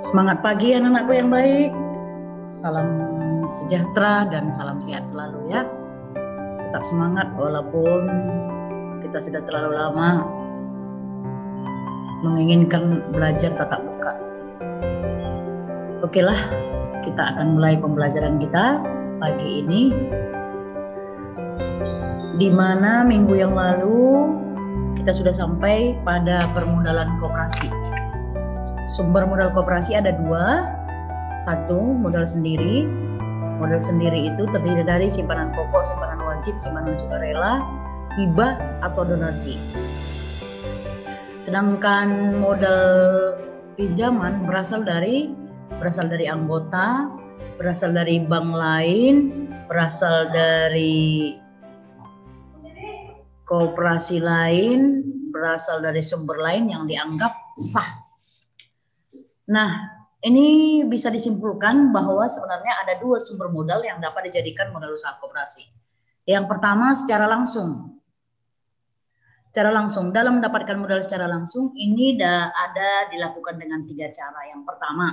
Semangat pagi anak-anakku yang baik. Salam sejahtera dan salam sehat selalu ya. Tetap semangat walaupun kita sudah terlalu lama menginginkan belajar tatap muka. Oke lah, kita akan mulai pembelajaran kita pagi ini. Di mana minggu yang lalu kita sudah sampai pada permodalan koperasi. Sumber modal koperasi ada dua. Satu, modal sendiri. Modal sendiri itu terdiri dari simpanan pokok, simpanan wajib, simpanan sukarela, hibah atau donasi. Sedangkan modal pinjaman berasal dari anggota, berasal dari bank lain, berasal dari koperasi lain, berasal dari sumber lain yang dianggap sah. Nah, ini bisa disimpulkan bahwa sebenarnya ada dua sumber modal yang dapat dijadikan modal usaha koperasi. Yang pertama secara langsung. Secara langsung, dalam mendapatkan modal secara langsung ini ada dilakukan dengan tiga cara. Yang pertama,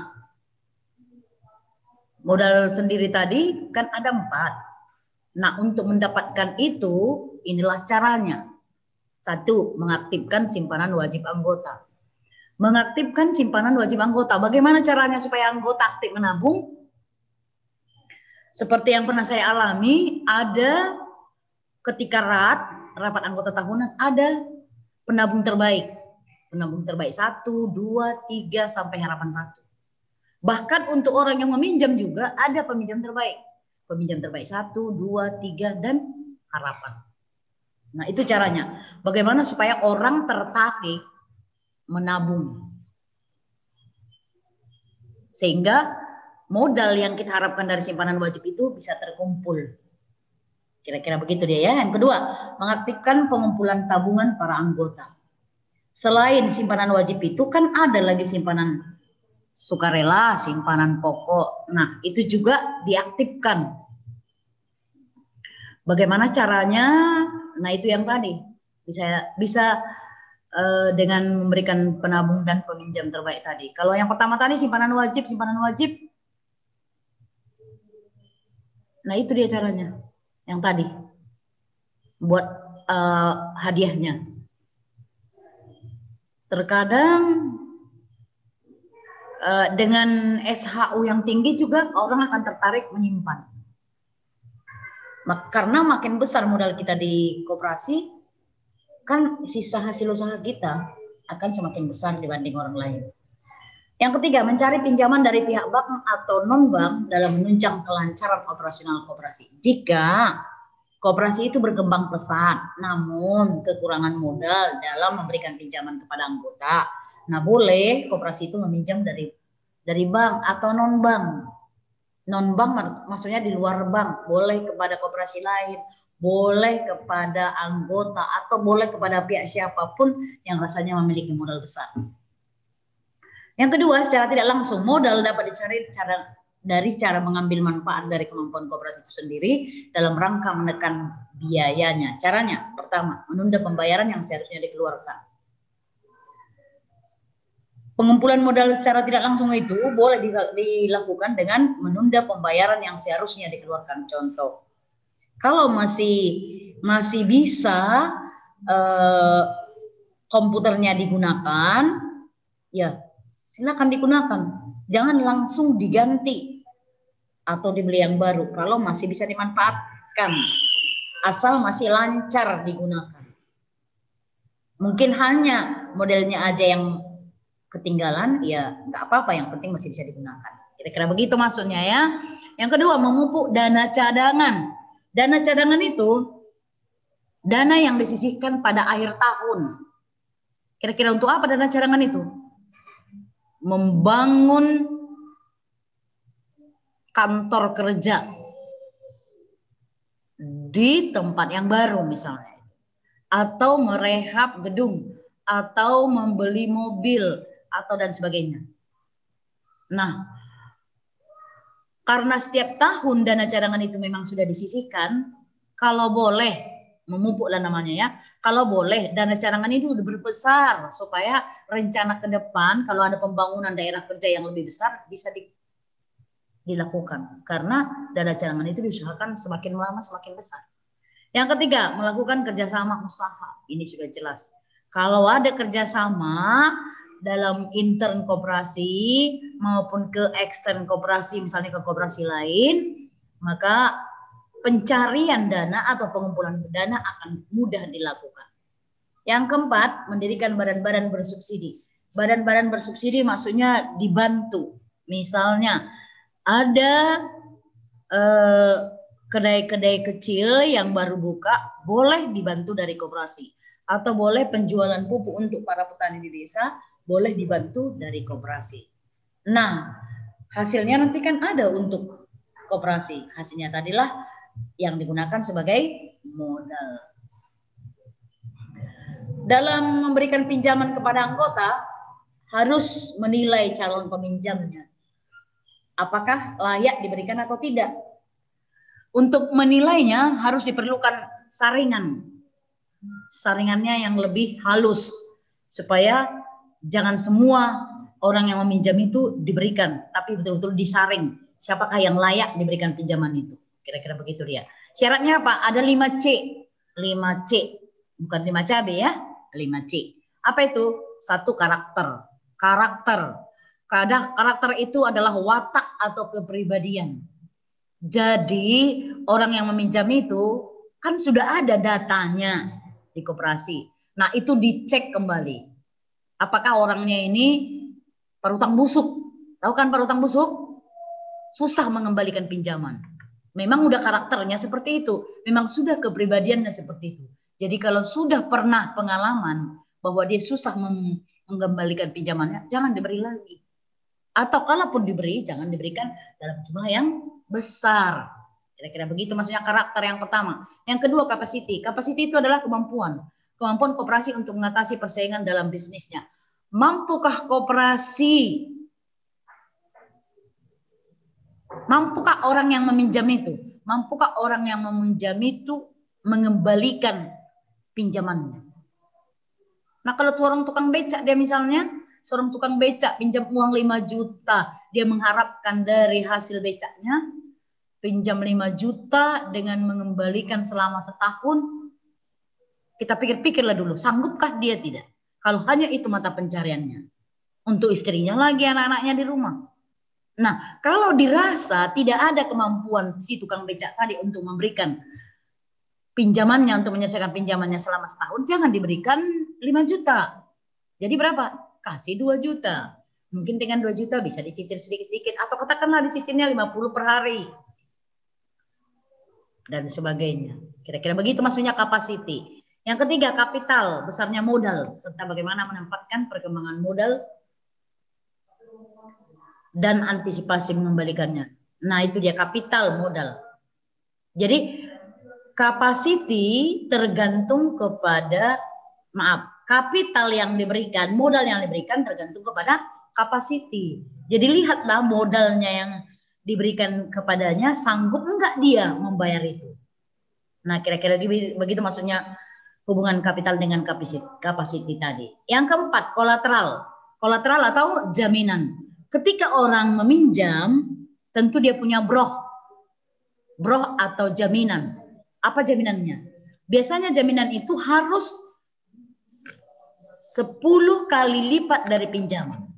modal sendiri tadi kan ada 4. Nah, untuk mendapatkan itu, inilah caranya. 1, mengaktifkan simpanan wajib anggota. Mengaktifkan simpanan wajib anggota. Bagaimana caranya supaya anggota aktif menabung? Seperti yang pernah saya alami, ada ketika rapat anggota tahunan, ada penabung terbaik. Penabung terbaik 1, 2, 3, sampai harapan 1. Bahkan untuk orang yang meminjam juga ada peminjam terbaik. Peminjam terbaik 1, 2, 3, dan harapan. Nah, itu caranya. Bagaimana supaya orang tertarik menabung. Sehingga modal yang kita harapkan dari simpanan wajib itu bisa terkumpul. Kira-kira begitu dia ya. Yang kedua, mengaktifkan pengumpulan tabungan para anggota. Selain simpanan wajib itu kan ada lagi simpanan sukarela, simpanan pokok. Nah, itu juga diaktifkan. Bagaimana caranya? Nah, itu yang tadi. Bisa dengan memberikan penabung dan peminjam terbaik tadi. Kalau yang pertama tadi simpanan wajib. Nah, itu dia caranya. Yang tadi. Buat hadiahnya. Terkadang dengan SHU yang tinggi juga orang akan tertarik menyimpan. Karena makin besar modal kita di koperasi, kan sisa hasil usaha kita akan semakin besar dibanding orang lain. Yang ketiga, mencari pinjaman dari pihak bank atau non-bank dalam menunjang kelancaran operasional koperasi. Jika koperasi itu berkembang pesat, namun kekurangan modal dalam memberikan pinjaman kepada anggota, nah boleh koperasi itu meminjam dari bank atau non-bank. Non-bank maksudnya di luar bank, boleh kepada koperasi lain, boleh kepada anggota, atau boleh kepada pihak siapapun yang rasanya memiliki modal besar. Yang kedua, secara tidak langsung, modal dapat dicari dari cara mengambil manfaat dari kemampuan koperasi itu sendiri dalam rangka menekan biayanya. Caranya, pertama, menunda pembayaran yang seharusnya dikeluarkan. Pengumpulan modal secara tidak langsung itu boleh dilakukan dengan menunda pembayaran yang seharusnya dikeluarkan. Contoh, kalau masih bisa komputernya digunakan, ya silakan digunakan. Jangan langsung diganti atau dibeli yang baru kalau masih bisa dimanfaatkan, asal masih lancar digunakan. Mungkin hanya modelnya aja yang ketinggalan, ya nggak apa-apa, yang penting masih bisa digunakan. Kira-kira begitu maksudnya ya. Yang kedua, memupuk dana cadangan. Dana cadangan itu dana yang disisihkan pada akhir tahun. Kira-kira untuk apa dana cadangan itu? Membangun kantor kerja di tempat yang baru misalnya, atau merehab gedung, atau membeli mobil, atau dan sebagainya. Nah, karena setiap tahun dana cadangan itu memang sudah disisihkan, kalau boleh memupuk lah namanya ya. Kalau boleh dana cadangan itu udah berbesar supaya rencana ke depan kalau ada pembangunan daerah kerja yang lebih besar bisa dilakukan. Karena dana cadangan itu diusahakan semakin lama semakin besar. Yang ketiga, melakukan kerjasama usaha. Ini sudah jelas. Kalau ada kerjasama dalam intern koperasi maupun ke ekstern koperasi, misalnya ke koperasi lain, maka pencarian dana atau pengumpulan dana akan mudah dilakukan. Yang keempat, mendirikan badan-badan bersubsidi. Badan-badan bersubsidi maksudnya dibantu. Misalnya ada kedai-kedai kecil yang baru buka, boleh dibantu dari koperasi. Atau boleh penjualan pupuk untuk para petani di desa, boleh dibantu dari koperasi. Nah, hasilnya nanti kan ada untuk koperasi. Hasilnya tadilah yang digunakan sebagai modal. Dalam memberikan pinjaman kepada anggota, harus menilai calon peminjamnya. Apakah layak diberikan atau tidak. Untuk menilainya harus diperlukan saringan. Saringannya yang lebih halus. Supaya jangan semua orang yang meminjam itu diberikan. Tapi betul-betul disaring. Siapakah yang layak diberikan pinjaman itu. Kira-kira begitu dia. Syaratnya apa? Ada 5C. 5C. Bukan 5 cabai ya. 5C. Apa itu? 1, karakter. Karakter itu adalah watak atau kepribadian. Jadi orang yang meminjam itu kan sudah ada datanya di koperasi. Nah itu dicek kembali. Apakah orangnya ini parutang busuk? Tahu kan parutang busuk? Susah mengembalikan pinjaman. Memang udah karakternya seperti itu. Memang sudah kepribadiannya seperti itu. Jadi kalau sudah pernah pengalaman bahwa dia susah mengembalikan pinjamannya, jangan diberi lagi. Atau kalaupun diberi, jangan diberikan dalam jumlah yang besar. Kira-kira begitu maksudnya karakter yang pertama. Yang kedua, capacity. Capacity itu adalah kemampuan. Kemampuan koperasi untuk mengatasi persaingan dalam bisnisnya. Mampukah koperasi? Mampukah orang yang meminjam itu? Mampukah orang yang meminjam itu mengembalikan pinjamannya? Nah kalau seorang tukang becak dia misalnya, seorang tukang becak pinjam uang 5 juta, dia mengharapkan dari hasil becaknya pinjam 5 juta dengan mengembalikan selama setahun. Kita pikir-pikirlah dulu, sanggupkah dia tidak? Kalau hanya itu mata pencariannya. Untuk istrinya lagi, anak-anaknya di rumah. Nah, kalau dirasa tidak ada kemampuan si tukang becak tadi untuk memberikan pinjamannya, untuk menyelesaikan pinjamannya selama setahun, jangan diberikan 5 juta. Jadi berapa? Kasih 2 juta. Mungkin dengan 2 juta bisa dicicil sedikit-sedikit. Atau katakanlah dicicilnya 50 per hari. Dan sebagainya. Kira-kira begitu maksudnya capacity. Yang ketiga, kapital, besarnya modal. Serta bagaimana menempatkan perkembangan modal dan antisipasi mengembalikannya. Nah itu dia kapital modal. Jadi capacity tergantung kepada, kapital yang diberikan, modal yang diberikan tergantung kepada capacity. Jadi lihatlah modalnya yang diberikan kepadanya, sanggup enggak dia membayar itu. Nah kira-kira begitu maksudnya hubungan kapital dengan capacity tadi. Yang keempat, kolateral. Kolateral atau jaminan. Ketika orang meminjam, tentu dia punya broh atau jaminan. Apa jaminannya? Biasanya jaminan itu harus 10 kali lipat dari pinjaman.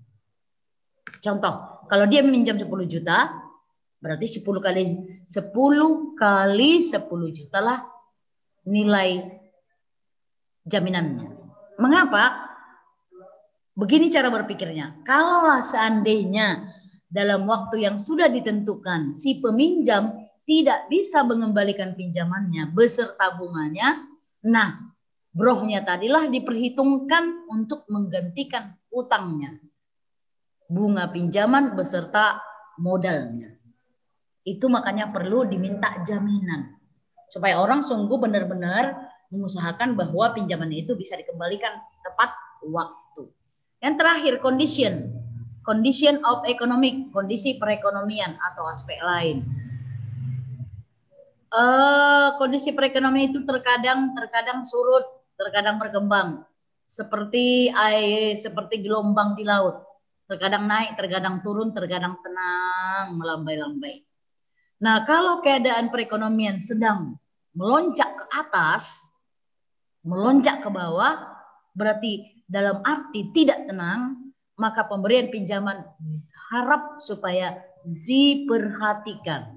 Contoh, kalau dia meminjam 10 juta, berarti 10 kali 10 juta lah nilai jaminannya. Mengapa? Begini cara berpikirnya. Kalaulah seandainya dalam waktu yang sudah ditentukan si peminjam tidak bisa mengembalikan pinjamannya beserta bunganya, nah brohnya tadilah diperhitungkan untuk menggantikan utangnya. Bunga pinjaman beserta modalnya. Itu makanya perlu diminta jaminan. Supaya orang sungguh benar-benar mengusahakan bahwa pinjaman itu bisa dikembalikan tepat waktu. Yang terakhir, condition of economic, kondisi perekonomian atau aspek lain. Kondisi perekonomian itu terkadang surut, terkadang berkembang, seperti gelombang di laut, terkadang naik, terkadang turun, terkadang tenang melambai-lambai. Nah, kalau keadaan perekonomian sedang melonjak ke atas, melonjak ke bawah, berarti dalam arti tidak tenang, maka pemberian pinjaman harap supaya diperhatikan.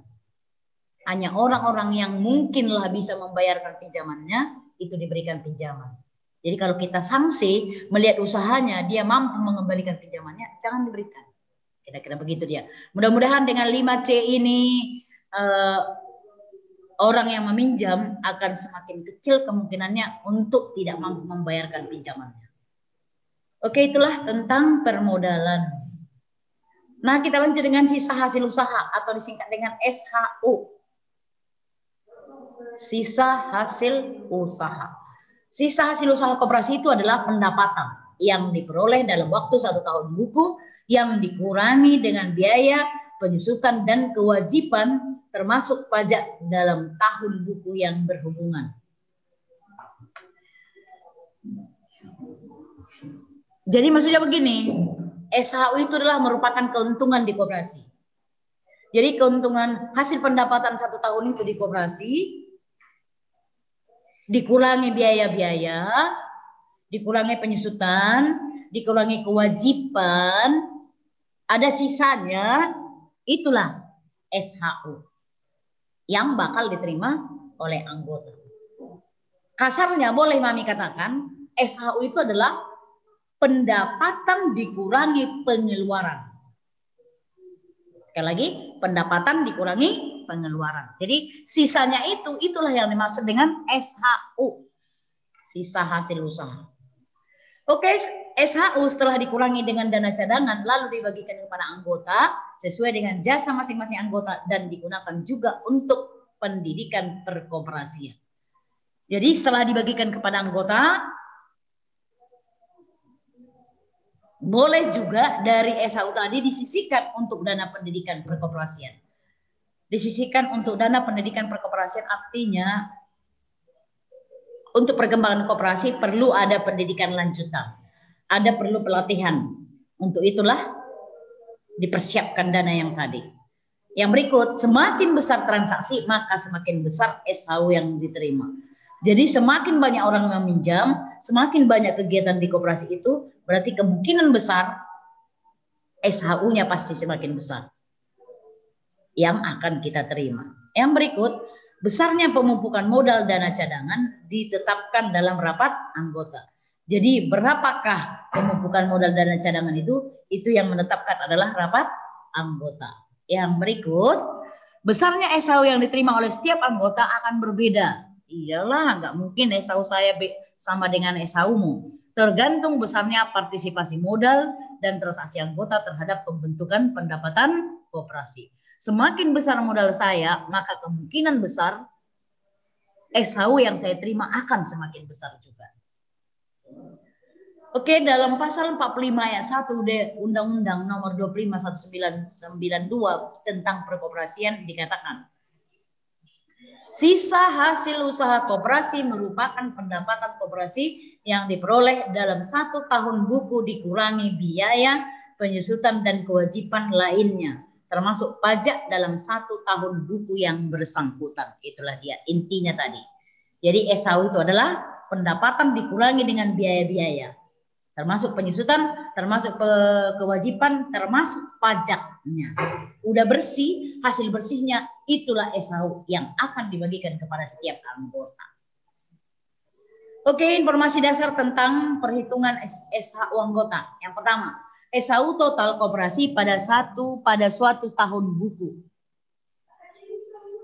Hanya orang-orang yang mungkinlah bisa membayarkan pinjamannya, itu diberikan pinjaman. Jadi kalau kita sanksi, melihat usahanya, dia mampu mengembalikan pinjamannya, jangan diberikan. Kira-kira begitu dia. Mudah-mudahan dengan 5C ini, orang yang meminjam akan semakin kecil kemungkinannya untuk tidak mampu membayarkan pinjamannya. Oke, itulah tentang permodalan. Nah, kita lanjut dengan sisa hasil usaha atau disingkat dengan SHU. Sisa hasil usaha. Sisa hasil usaha koperasi itu adalah pendapatan yang diperoleh dalam waktu 1 tahun buku yang dikurangi dengan biaya penyusutan dan kewajiban termasuk pajak dalam tahun buku yang berhubungan. Jadi maksudnya begini, SHU itu adalah merupakan keuntungan di koperasi. Jadi keuntungan hasil pendapatan 1 tahun itu di koperasi dikurangi biaya-biaya, dikurangi penyusutan, dikurangi kewajiban, ada sisanya, itulah SHU yang bakal diterima oleh anggota. Kasarnya boleh Mami katakan, SHU itu adalah pendapatan dikurangi pengeluaran. Sekali lagi, pendapatan dikurangi pengeluaran. Jadi sisanya itulah yang dimaksud dengan SHU, sisa hasil usaha. Oke, SHU setelah dikurangi dengan dana cadangan lalu dibagikan kepada anggota sesuai dengan jasa masing-masing anggota dan digunakan juga untuk pendidikan perkoperasian. Jadi setelah dibagikan kepada anggota, boleh juga dari SHU tadi disisihkan untuk dana pendidikan perkoperasian. Disisihkan untuk dana pendidikan perkoperasian artinya untuk perkembangan koperasi perlu ada pendidikan lanjutan, ada perlu pelatihan. Untuk itulah dipersiapkan dana yang tadi. Yang berikut, semakin besar transaksi maka semakin besar SHU yang diterima. Jadi semakin banyak orang yang meminjam, semakin banyak kegiatan di koperasi itu, berarti kemungkinan besar SHU-nya pasti semakin besar yang akan kita terima. Yang berikut, besarnya pemupukan modal dana cadangan ditetapkan dalam rapat anggota. Jadi berapakah pemupukan modal dana cadangan itu yang menetapkan adalah rapat anggota. Yang berikut, besarnya SHU yang diterima oleh setiap anggota akan berbeda. Iyalah, nggak mungkin SHU saya sama dengan SHU-mu. Tergantung besarnya partisipasi modal dan transaksi anggota terhadap pembentukan pendapatan koperasi. Semakin besar modal saya, maka kemungkinan besar SHU yang saya terima akan semakin besar juga. Oke, dalam pasal 45 ayat 1 Undang-Undang Nomor 25 1992 tentang perkoperasian dikatakan, sisa hasil usaha koperasi merupakan pendapatan koperasi yang diperoleh dalam 1 tahun buku dikurangi biaya penyusutan dan kewajiban lainnya, termasuk pajak dalam 1 tahun buku yang bersangkutan. Itulah dia intinya tadi. Jadi SHU itu adalah pendapatan dikurangi dengan biaya-biaya, termasuk penyusutan, termasuk kewajiban, termasuk pajaknya. Udah bersih, hasil bersihnya itulah SHU yang akan dibagikan kepada setiap anggota. Oke, informasi dasar tentang perhitungan SHU anggota. Yang pertama, SHU total koperasi pada suatu tahun buku.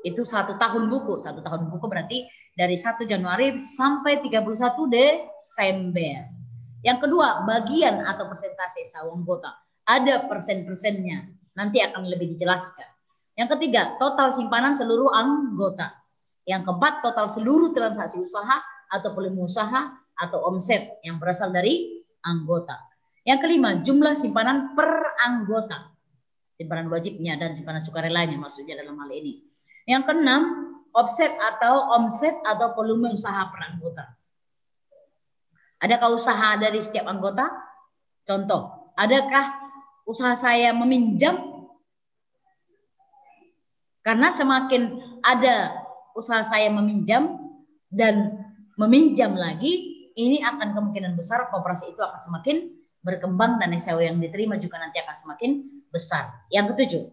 Itu 1 tahun buku. 1 tahun buku berarti dari 1 Januari sampai 31 Desember. Yang kedua, bagian atau persentase SHU anggota. Ada persen-persennya. Nanti akan lebih dijelaskan. Yang ketiga, total simpanan seluruh anggota. Yang keempat, total seluruh transaksi usaha atau volume usaha atau omset yang berasal dari anggota. Yang kelima, jumlah simpanan per anggota. Simpanan wajibnya dan simpanan sukarelanya maksudnya dalam hal ini. Yang keenam, offset atau omset atau volume usaha per anggota. Adakah usaha dari setiap anggota? Contoh, adakah usaha saya meminjam? Karena semakin ada usaha saya meminjam dan meminjam lagi, ini akan kemungkinan besar koperasi itu akan semakin berkembang dan SAU yang diterima juga nanti akan semakin besar. Yang ketujuh,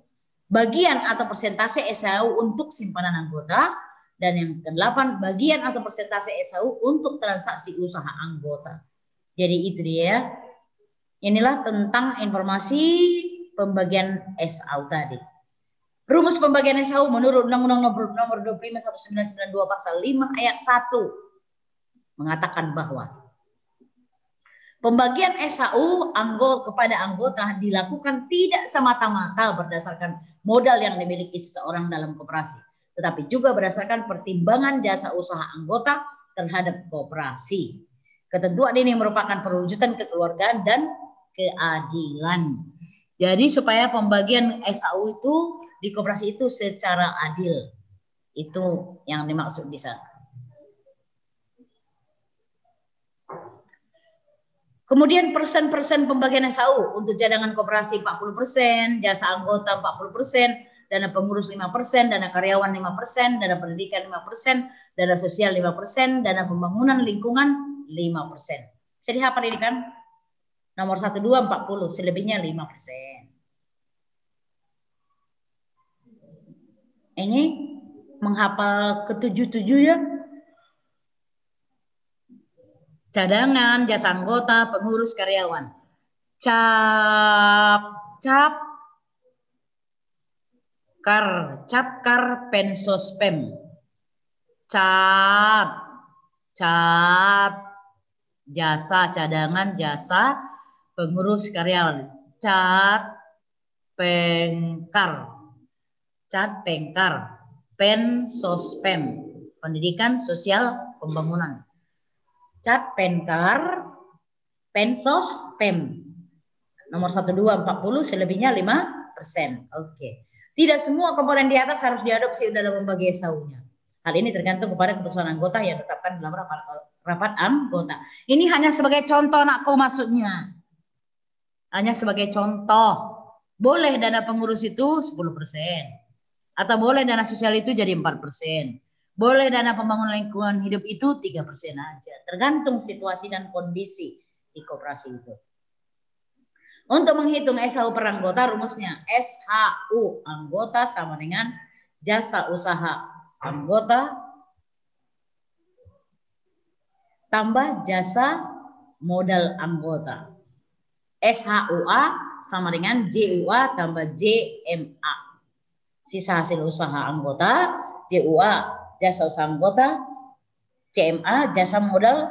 bagian atau persentase SAU untuk simpanan anggota. Dan yang ke-8, bagian atau persentase SAU untuk transaksi usaha anggota. Jadi itu dia. Inilah tentang informasi pembagian SAU tadi. Rumus pembagian SAU menurut Undang-Undang Nomor 25/1992 Pasal 5 Ayat 1 mengatakan bahwa pembagian SAU kepada anggota dilakukan tidak semata-mata berdasarkan modal yang dimiliki seseorang dalam koperasi, tetapi juga berdasarkan pertimbangan jasa usaha anggota terhadap koperasi. Ketentuan ini merupakan perwujudan kekeluargaan dan keadilan. Jadi supaya pembagian SAU itu di koperasi itu secara adil. Itu yang dimaksud di sana. Kemudian persen-persen pembagian SAU untuk cadangan koperasi 40%, jasa anggota 40%, dana pengurus 5%, dana karyawan 5%, dana pendidikan 5%, dana sosial 5%, dana pembangunan lingkungan 5%. Bisa dihafal ini kan? Nomor 1, 2, 40, selebihnya 5%. Ini menghafal ke-7 ya. Cadangan, jasa anggota, pengurus, karyawan. Capkar, pensospem. Cap, jasa, cadangan, jasa, pengurus, karyawan. Pengkar, pensospem, pendidikan, sosial, pembangunan. Penkar, pensospem. Nomor 1, 2, 40, selebihnya 5%. Oke. Tidak semua komponen di atas harus diadopsi dalam membagi SAU-nya. Hal ini tergantung kepada keputusan anggota yang ditetapkan dalam rapat anggota. Ini hanya sebagai contoh, nakku, maksudnya. Hanya sebagai contoh. Boleh dana pengurus itu 10%. Atau boleh dana sosial itu jadi 4%. Boleh dana pembangunan lingkungan hidup itu 3% aja. Tergantung situasi dan kondisi di koperasi itu. Untuk menghitung SAU per anggota, rumusnya SHU anggota sama dengan jasa usaha anggota tambah jasa modal anggota. SHUA sama dengan JUA tambah JMA. Sisa hasil usaha anggota, JUA jasa usaha anggota, JMA jasa modal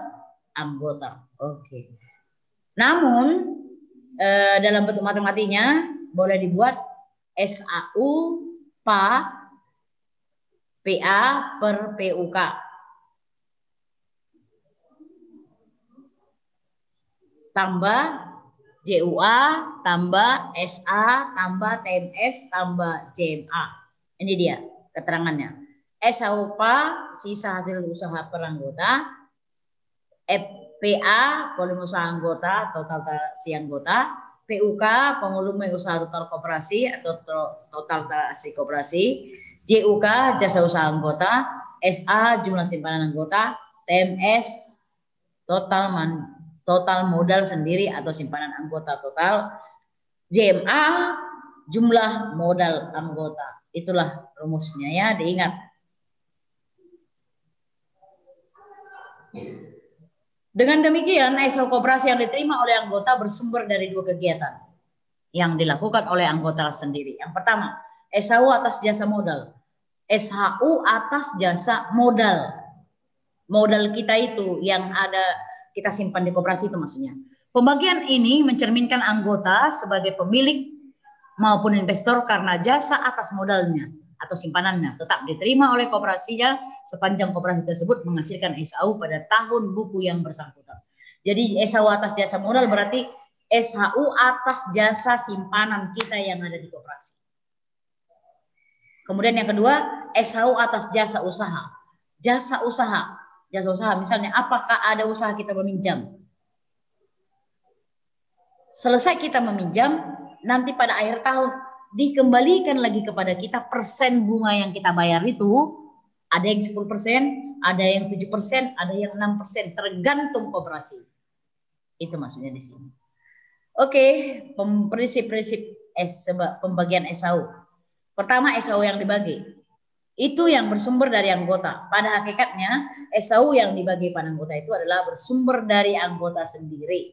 anggota. Oke. Namun dalam bentuk matematiknya boleh dibuat SAU PA per PUK. Tambah JUA, tambah SA, tambah TMS, tambah JMA. Ini dia keterangannya. SAU PA, sisa hasil usaha per anggota. PA, volume usaha anggota, total transaksi anggota. PUK, volume usaha total koperasi atau total transaksi koperasi. JUK, jasa usaha anggota. SA, jumlah simpanan anggota. TMS, total modal sendiri atau simpanan anggota total. JMA, jumlah modal anggota. Itulah rumusnya ya, diingat. Dengan demikian, SAU koperasi yang diterima oleh anggota bersumber dari 2 kegiatan yang dilakukan oleh anggota sendiri. Yang pertama, SAU atas jasa modal. SHU atas jasa modal. Modal kita itu yang ada kita simpan di koperasi itu maksudnya. Pembagian ini mencerminkan anggota sebagai pemilik maupun investor karena jasa atas modalnya atau simpanannya tetap diterima oleh koperasinya sepanjang koperasi tersebut menghasilkan SAU pada tahun buku yang bersangkutan. Jadi SAU atas jasa modal berarti SHU atas jasa simpanan kita yang ada di koperasi. Kemudian yang kedua, SHU atas jasa usaha. Jasa usaha misalnya apakah ada usaha kita meminjam. Selesai kita meminjam, nanti pada akhir tahun dikembalikan lagi kepada kita persen bunga yang kita bayar itu. Ada yang 10%, ada yang 7%, ada yang 6%, tergantung koperasi. Itu maksudnya di sini. Oke, prinsip-prinsip pembagian SHU. Pertama, SHU yang dibagi. Itu yang bersumber dari anggota. Pada hakikatnya, SHU yang dibagi pada anggota itu adalah bersumber dari anggota sendiri.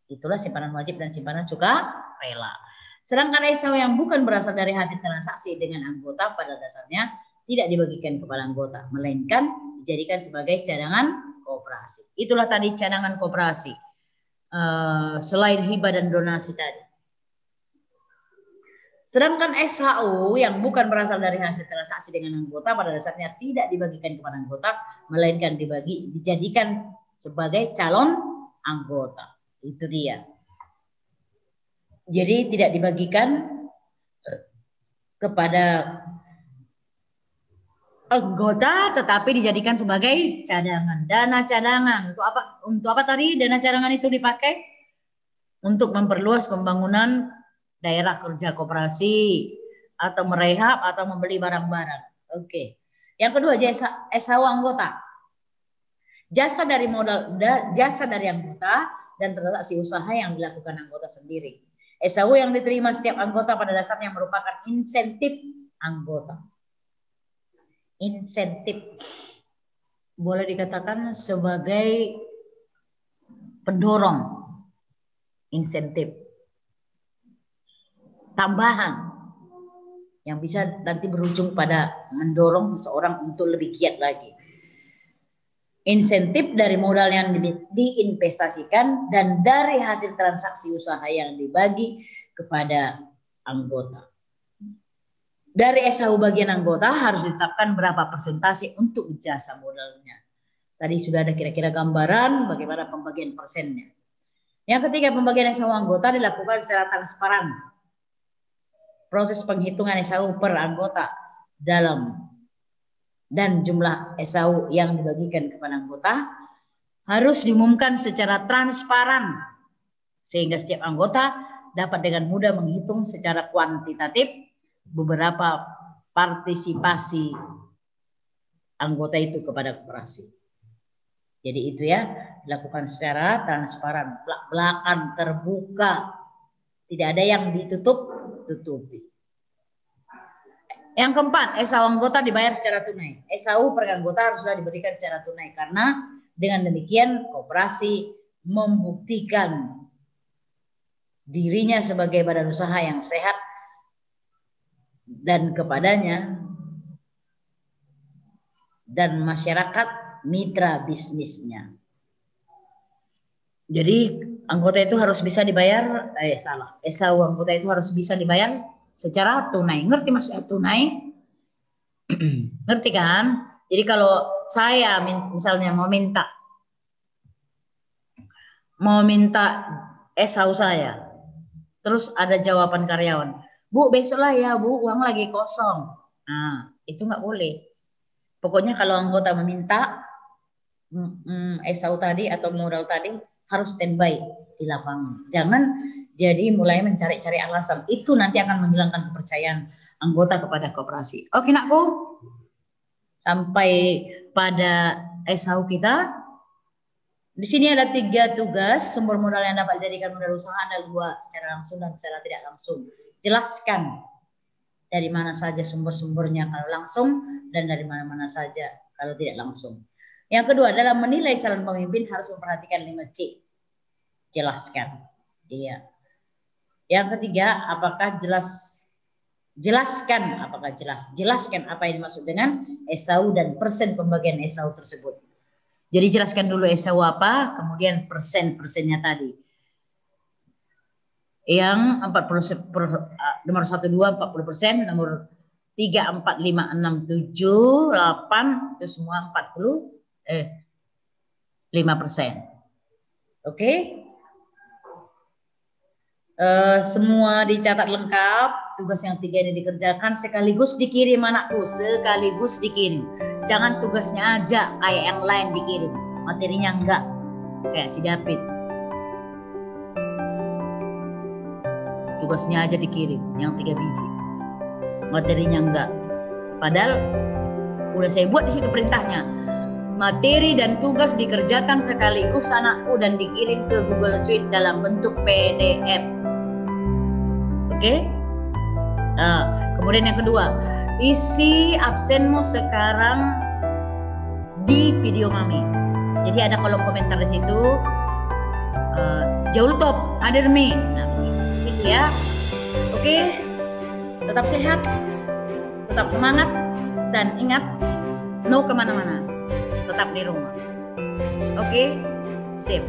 Itulah simpanan wajib dan simpanan suka rela. Sedangkan SHU yang bukan berasal dari hasil transaksi dengan anggota pada dasarnya tidak dibagikan kepada anggota, melainkan dijadikan sebagai cadangan koperasi. Itulah tadi cadangan koperasi. Selain hibah dan donasi tadi. Sedangkan SHU yang bukan berasal dari hasil transaksi dengan anggota pada dasarnya tidak dibagikan kepada anggota, melainkan dijadikan sebagai calon anggota. Itu dia. Jadi tidak dibagikan kepada anggota, tetapi dijadikan sebagai cadangan. Dana cadangan. Untuk apa tadi dana cadangan itu dipakai? Untuk memperluas pembangunan daerah kerja koperasi, atau merehab, atau membeli barang-barang. Oke. Yang kedua, SHU anggota. Jasa dari anggota dan transaksi usaha yang dilakukan anggota sendiri. SHU yang diterima setiap anggota pada dasarnya merupakan insentif anggota. Insentif boleh dikatakan sebagai pendorong, insentif tambahan yang bisa nanti berujung pada mendorong seseorang untuk lebih giat lagi. Insentif dari modal yang diinvestasikan dan dari hasil transaksi usaha yang dibagi kepada anggota. Dari SHU bagian anggota harus ditetapkan berapa persentase untuk jasa modalnya. Tadi sudah ada kira-kira gambaran bagaimana pembagian persennya. Yang ketiga, pembagian SHU anggota dilakukan secara transparan. Proses penghitungan SHU per anggota dan jumlah SHU yang dibagikan kepada anggota harus diumumkan secara transparan sehingga setiap anggota dapat dengan mudah menghitung secara kuantitatif beberapa partisipasi anggota itu kepada koperasi. Jadi itu ya, dilakukan secara transparan, belak-belakan, terbuka, tidak ada yang ditutup-tutupi. Yang keempat, SHU anggota dibayar secara tunai. SHU per anggota haruslah diberikan secara tunai karena dengan demikian koperasi membuktikan dirinya sebagai badan usaha yang sehat dan kepadanya dan masyarakat mitra bisnisnya. Jadi anggota itu harus bisa dibayar, SHU anggota itu harus bisa dibayar secara tunai. Ngerti maksudnya tunai? Ngerti kan? Jadi kalau saya misalnya mau minta SHU saya, terus ada jawaban karyawan, Bu besok lah ya Bu, uang lagi kosong. Nah itu nggak boleh. Pokoknya kalau anggota meminta SHU tadi atau modal tadi harus standby di lapangan. Jangan jadi mulai mencari-cari alasan. Itu nanti akan menghilangkan kepercayaan anggota kepada koperasi. Oke nakku, sampai pada SHU kita. Di sini ada 3 tugas sumber modal yang dapat dijadikan modal usaha, ada 2 secara langsung dan secara tidak langsung. Jelaskan dari mana saja sumber-sumbernya kalau langsung dan dari mana-mana saja kalau tidak langsung. Yang kedua, dalam menilai calon pemimpin harus memperhatikan 5C. Jelaskan. Iya. Yang ketiga, apakah jelaskan apakah jelas. Jelaskan apa yang dimaksud dengan SHU dan persen pembagian SHU tersebut. Jadi jelaskan dulu SHU apa, kemudian persen-persennya tadi. Yang 40 nomor 1 2 40%, nomor 3 4 5 6 7 8 itu semua 5%. Oke? Semua dicatat lengkap. Tugas yang 3 ini dikerjakan sekaligus dikirim anakku, sekaligus dikirim. Jangan tugasnya aja kayak yang lain dikirim, materinya enggak kayak si David. Tugasnya aja dikirim yang 3 biji, materinya enggak. Padahal udah saya buat di situ perintahnya. Materi dan tugas dikerjakan sekaligus anakku dan dikirim ke Google Suite dalam bentuk PDF. Oke? Kemudian yang kedua, isi absenmu sekarang di video Mami. Jadi ada kolom komentar di situ. Jauh top, hadir Mi. Nah, begitu di situ ya. Oke? Tetap sehat, tetap semangat, dan ingat, no kemana-mana. Tetap di rumah. Oke? Sip.